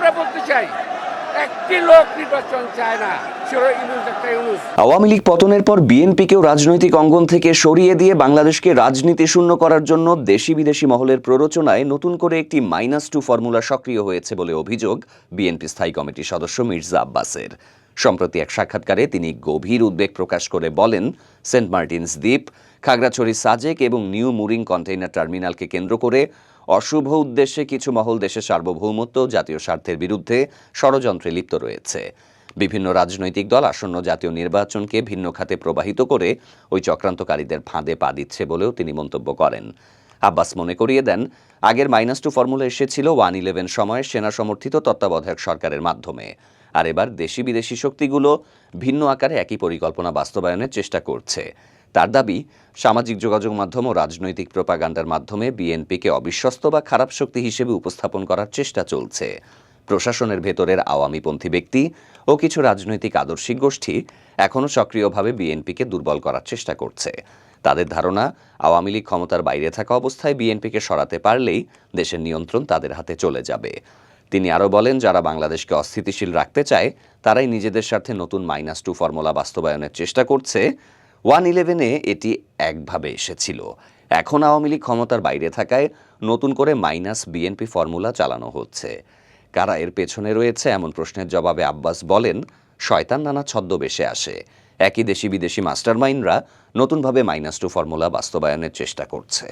আবারও বলতে চাই, একটি লোক নির্বাচন চায় না, সেটা ইউনূস, একটা ইউনূস। আওয়ামী লীগ পতনের পর বিএনপিকেও রাজনৈতিক অঙ্গন থেকে সরিয়ে দিয়ে বাংলাদেশকে রাজনীতি শূন্য করার জন্য দেশি বিদেশি মহলের প্ররোচনায় নতুন করে একটি -2 ফর্মুলা সক্রিয় হয়েছে বলে অভিযোগ বিএনপি স্থায়ী কমিটির সদস্য মির্জা আব্বাসের। সম্প্রতি এক সাক্ষাৎকারে তিনি গভীর উদ্বেগ প্রকাশ করে বলেন, সেন্ট মার্টিনস দ্বীপ, খাগড়াছড়ি সাজেক এবং নিউ মুরিং কন্টেইনার টার্মিনালকে কেন্দ্র করে অশুভ উদ্দেশ্যে কিছু মহল দেশের সার্বভৌমত্ব জাতীয় স্বার্থের বিরুদ্ধে ষড়যন্ত্রে লিপ্ত রয়েছে। বিভিন্ন রাজনৈতিক দল আসন্ন জাতীয় নির্বাচনকে ভিন্ন খাতে প্রবাহিত করে ওই চক্রান্তকারীদের ফাঁদে পা দিচ্ছে বলেও তিনি মন্তব্য করেন। আব্বাস মনে করিয়ে দেন, আগের -2 ফর্মুলা এসেছিল 1-11 সময়ে সেনা সমর্থিত তত্ত্বাবধায়ক সরকারের মাধ্যমে, আর এবার দেশি বিদেশি শক্তিগুলো ভিন্ন আকারে একই পরিকল্পনা বাস্তবায়নের চেষ্টা করছে। তার দাবি, সামাজিক যোগাযোগ মাধ্যম ও রাজনৈতিক প্রোপাগান্ডার মাধ্যমে বিএনপিকে অবিশ্বস্ত বা খারাপ শক্তি হিসেবে উপস্থাপন করার চেষ্টা চলছে। প্রশাসনের ভেতরের আওয়ামীপন্থী ব্যক্তি ও কিছু রাজনৈতিক আদর্শিক গোষ্ঠী এখনও সক্রিয়ভাবে বিএনপিকে দুর্বল করার চেষ্টা করছে। তাদের ধারণা, আওয়ামী লীগ ক্ষমতার বাইরে থাকা অবস্থায় বিএনপিকে সরাতে পারলেই দেশের নিয়ন্ত্রণ তাদের হাতে চলে যাবে। তিনি আরও বলেন, যারা বাংলাদেশকে অস্থিতিশীল রাখতে চায় তারাই নিজেদের স্বার্থে নতুন -2 ফর্মুলা বাস্তবায়নের চেষ্টা করছে। 1-11-এ এটি একভাবে এসেছিল, এখন আওয়ামী লীগ ক্ষমতার বাইরে থাকায় নতুন করে -বিএনপি ফর্মুলা চালানো হচ্ছে। কারা এর পেছনে রয়েছে এমন প্রশ্নের জবাবে আব্বাস বলেন, শয়তান নানা ছদ্মবেশে আসে। একই দেশি বিদেশি মাস্টারমাইন্ডরা নতুনভাবে -2 ফর্মুলা বাস্তবায়নের চেষ্টা করছে।